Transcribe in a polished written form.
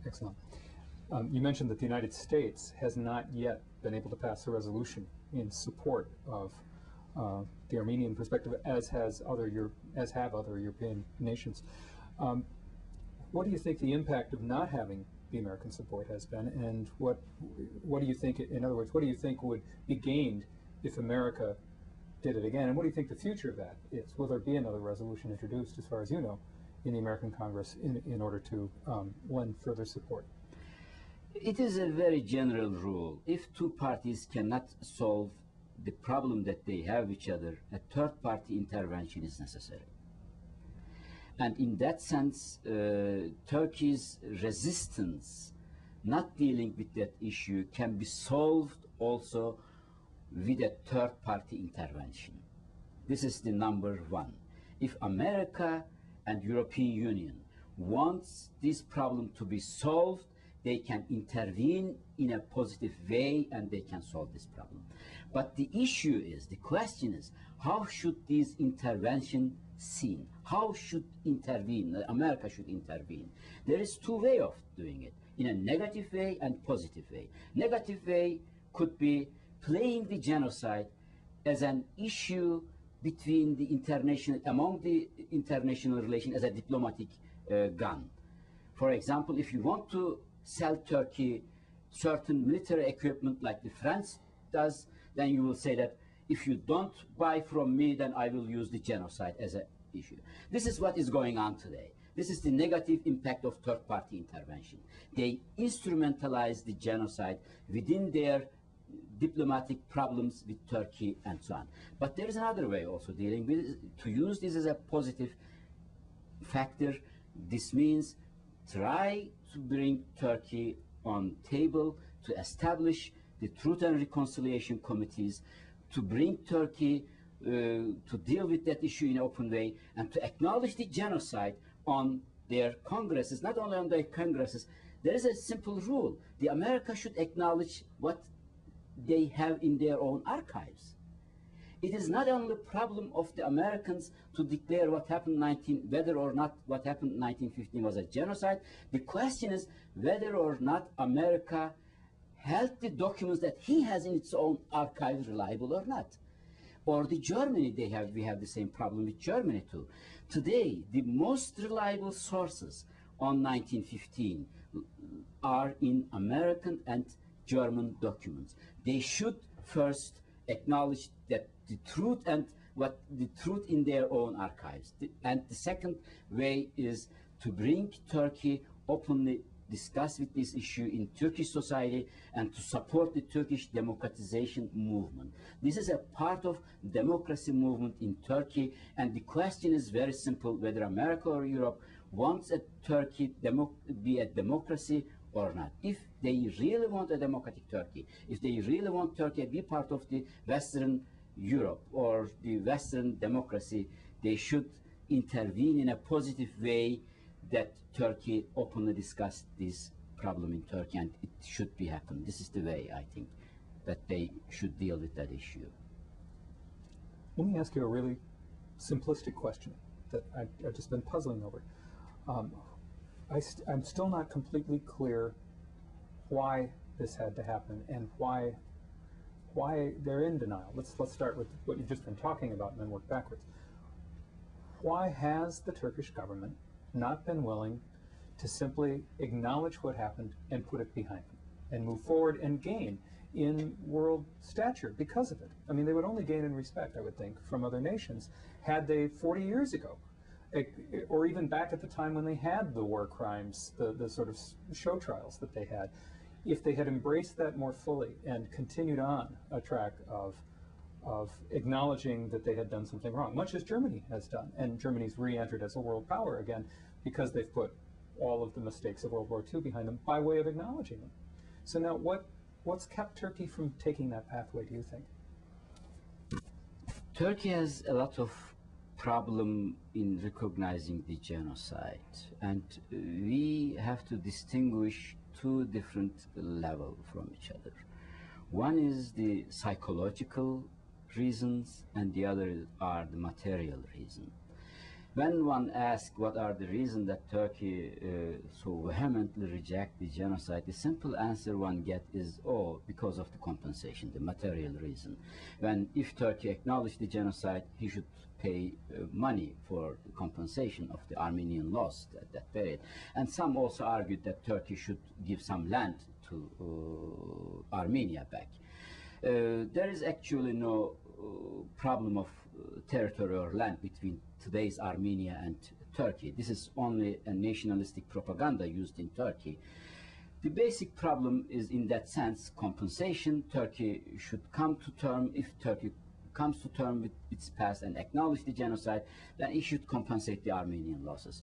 Excellent. You mentioned that the United States has not yet been able to pass a resolution in support of the Armenian perspective, as have other European nations. What do you think the impact of not having the American support has been, and what do you think, in other words, what do you think would be gained if America did it again, and what do you think the future of that is? Will there be another resolution introduced, as far as you know, in the American Congress in order to lend further support? It is a very general rule. If two parties cannot solve the problem that they have with each other, a third-party intervention is necessary. And in that sense, Turkey's resistance not dealing with that issue can be solved also with a third-party intervention. This is the number one. If America and European Union wants this problem to be solved, they can intervene in a positive way and they can solve this problem. But the issue is, the question is, how should this intervention seen? How should America should intervene? There is two ways of doing it, in a negative way and positive way. Negative way could be playing the genocide as an issue between the among the international relations as a diplomatic gun. For example, if you want to sell Turkey certain military equipment like the France does, then you will say that if you don't buy from me, then I will use the genocide as an issue. This is what is going on today. This is the negative impact of third-party intervention. They instrumentalize the genocide within their diplomatic problems with Turkey and so on. But there is another way also dealing with it, to use this as a positive factor. This means try to bring Turkey on table, to establish the Truth and Reconciliation committees, to bring Turkey to deal with that issue in an open way, and to acknowledge the genocide on their congresses, not only on their congresses. There is a simple rule. The America should acknowledge what they have in their own archives. It is not only a problem of the Americans to declare what happened whether or not what happened in 1915 was a genocide. The question is whether or not America held the documents that he has in its own archives reliable or not. Or the Germany, we have the same problem with Germany too. Today, the most reliable sources on 1915 are in American and German documents. They should first acknowledge that the truth and the truth in their own archives. And the second way is to bring Turkey openly discuss with this issue in Turkish society and to support the Turkish democratization movement. This is a part of democracy movement in Turkey, and the question is very simple, whether America or Europe wants Turkey be a democracy or not. If they really want a democratic Turkey, if they really want Turkey to be part of the Western Europe or the Western democracy, they should intervene in a positive way that Turkey openly discuss this problem in Turkey, and it should be happen. This is the way, I think, that they should deal with that issue. Let me ask you a really simplistic question that I've just been puzzling over. I'm still not completely clear why this had to happen and why they're in denial. Let's start with what you've just been talking about and then work backwards. Why has the Turkish government not been willing to simply acknowledge what happened and put it behind them and move forward and gain in world stature because of it? I mean, they would only gain in respect, I would think, from other nations had they 40 years ago, or even back at the time when they had the war crimes, the sort of show trials that they had. If they had embraced that more fully and continued on a track of acknowledging that they had done something wrong, much as Germany has done, and Germany's re-entered as a world power again because they've put all of the mistakes of World War II behind them by way of acknowledging them. So now what's kept Turkey from taking that pathway, do you think? Turkey has a lot of problem in recognizing the genocide, and we have to distinguish two different levels from each other. One is the psychological reasons, and the other are the material reason. When one asks what are the reasons that Turkey so vehemently reject the genocide, the simple answer one gets is, oh, because of the compensation, the material reason. When if Turkey acknowledged the genocide, he should pay money for the compensation of the Armenian loss at that period. And some also argued that Turkey should give some land to Armenia back. There is actually no problem of territory or land between today's Armenia and Turkey. This is only a nationalistic propaganda used in Turkey. The basic problem is, in that sense, compensation. Turkey should come to term. If Turkey comes to term with its past and acknowledge the genocide, then it should compensate the Armenian losses.